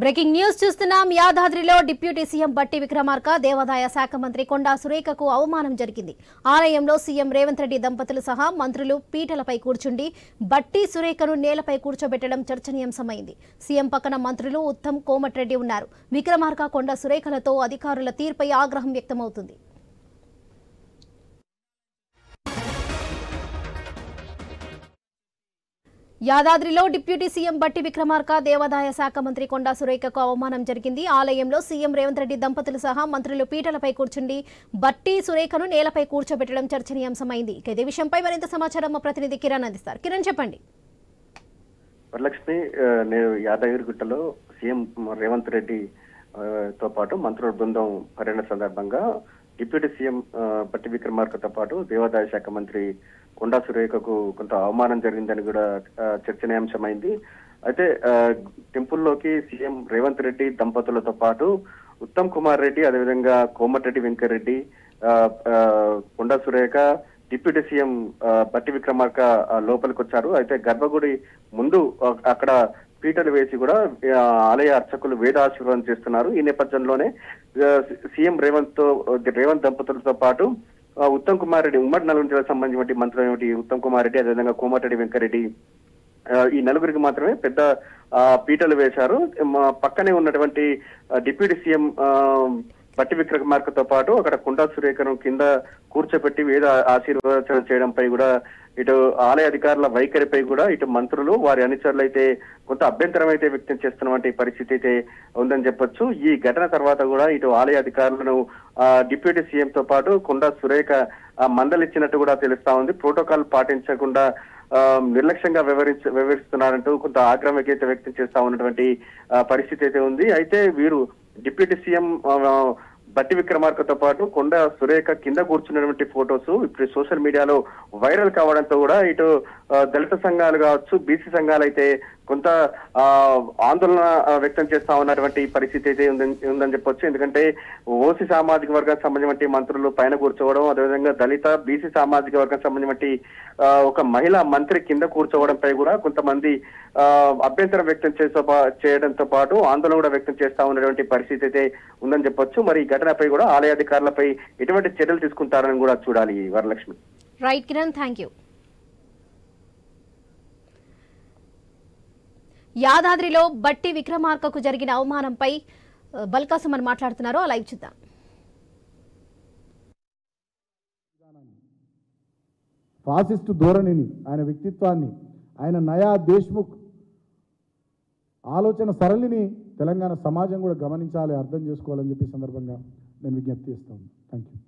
Breaking news చూస్తున్నాం. యాదాద్రిలో deputy CM బట్టి విక్రమార్క దేవాదాయ శాఖ మంత్రి కొండా సురేఖకు అవమానం జరిగింది. ఆలయంలో సీఎం రేవంత్ రెడ్డి దంపతులు సహా మంత్రులు పీటలపై కూర్చుండి బట్టి సురేఖను నేలపై కూర్చోబెట్టడం చర్చనీయాంశమైంది. సీఎం పక్కన మంత్రులు ఉత్తమ్ కోమటిరెడ్డి ఉన్నారు. విక్రమార్క కొండా సురేఖలతో అధికారుల తీర్పై ఆగ్రహం వ్యక్తమవుతుంది. యాదాద్రిలో డిప్యూటీ సీఎం బట్టి విక్రమార్క దేవాదాయ శాఖ మంత్రి కొండా సురేఖకు అవమానం జరిగింది. ఆలయంలో సీఎం రేవంత్ రెడ్డి దంపతులు సహా మంత్రులు పీటలపై కూర్చుండి బట్టి సురేఖను నేలపై కూర్చోబెట్టడం చర్చనీయాంశమైంది. ఇదే విషయంపై మరింత సమాచారం మా ప్రతినిధి కిరణ్ అందిస్తారు. కిరణ్, చెప్పండి. వరలక్ష్మి, నేను యాదగిరిగుట్టలో సీఎం రేవంత్ రెడ్డి తో పాటు మంత్రుల బృందం పర్యటన సందర్భంగా డిప్యూటీ సీఎం బట్టి విక్రమార్కతో పాటు దేవాదాయ శాఖ మంత్రి కొండా సురేఖకు కొంత అవమానం జరిగిందని కూడా చర్చనీయాంశమైంది. అయితే టెంపుల్లోకి సీఎం రేవంత్ రెడ్డి దంపతులతో పాటు ఉత్తమ్ కుమార్ రెడ్డి, అదేవిధంగా కోమటిరెడ్డి వెంకరెడ్డి, కొండా సురేఖ, డిప్యూటీ సీఎం బట్టి విక్రమార్క లోపలికి వచ్చారు. అయితే గర్భగుడి ముందు అక్కడ పీటలు వేసి కూడా ఆలయ అర్చకులు వేదాశీర్వాదం చేస్తున్నారు. ఈ నేపథ్యంలోనే సీఎం రేవంత్ దంపతులతో పాటు ఉత్తమ్ కుమార్ రెడ్డి, ఉమ్మడి నల్గొండ జిల్లాకు సంబంధించిన మంత్రులు ఉత్తమ్ కుమార్ రెడ్డి, అదేవిధంగా కోమటిరెడ్డి వెంకరెడ్డి, ఈ నలుగురికి మాత్రమే పెద్ద పీటలు వేశారు. పక్కనే ఉన్నటువంటి డిప్యూటీ సీఎం బట్టి విక్రమార్కతో పాటు అక్కడ కొండా సురేఖను కింద కూర్చోబెట్టి వేద ఆశీర్వచనం చేయడంపై కూడా ఇటు ఆలయ అధికారుల వైఖరిపై కూడా ఇటు మంత్రులు, వారి అనుచరులు అయితే కొంత అభ్యంతరం అయితే వ్యక్తం చేస్తున్నటువంటి పరిస్థితి అయితే ఉందని చెప్పొచ్చు. ఈ ఘటన తర్వాత కూడా ఇటు ఆలయ అధికారులను డిప్యూటీ సీఎం తో పాటు కొండా సురేఖ మందలిచ్చినట్టు కూడా తెలుస్తా ఉంది. ప్రోటోకాల్ పాటించకుండా నిర్లక్ష్యంగా వ్యవహరిస్తున్నారంటూ కొంత ఆగ్రహం అయితే వ్యక్తం చేస్తా ఉన్నటువంటి పరిస్థితి అయితే ఉంది. అయితే వీరు డిప్యూటీ సీఎం బట్టి విక్రమార్కతో పాటు కొండా సురేఖ కింద కూర్చున్నటువంటి ఫొటోస్ ఇప్పుడు సోషల్ మీడియాలో వైరల్ కావడంతో కూడా ఇటు దళిత సంఘాలు కావచ్చు, బీసీ సంఘాలు అయితే కొంత ఆందోళన వ్యక్తం చేస్తా ఉన్నటువంటి పరిస్థితి అయితే ఉందని చెప్పొచ్చు. ఎందుకంటే ఓసీ సామాజిక వర్గానికి సంబంధించిన మంత్రులు పైన కూర్చోవడం, అదేవిధంగా దళిత బీసీ సామాజిక వర్గానికి సంబంధించిన ఒక మహిళా మంత్రి కింద కూర్చోవడంపై కూడా కొంతమంది అభ్యంతరం వ్యక్తం చేయడంతో పాటు ఆందోళన కూడా వ్యక్తం చేస్తా ఉన్నటువంటి పరిస్థితి అయితే ఉందని చెప్పొచ్చు. మరి ఈ ఘటనపై కూడా ఆలయ అధికారులపై ఎటువంటి చర్యలు తీసుకుంటారని కూడా చూడాలి. Varalakshmi. Right Kiran, thank you. యాదాద్రిలో బట్టి విక్రమార్కకు జరిగిన అవమానంపై బల్కాసుమన్ మాట్లాడుతున్నారు. లైవ్ చూద్దాం. ఫాసిస్టు ధోరణిని, ఆయన వ్యక్తిత్వాన్ని, ఆయన నయా దేశ్ముఖ్ ఆలోచన సరళిని తెలంగాణ సమాజం కూడా గమనించాలి, అర్థం చేసుకోవాలని చెప్పి సందర్భంగా నేను విజ్ఞప్తి చేస్తాను. Thank you.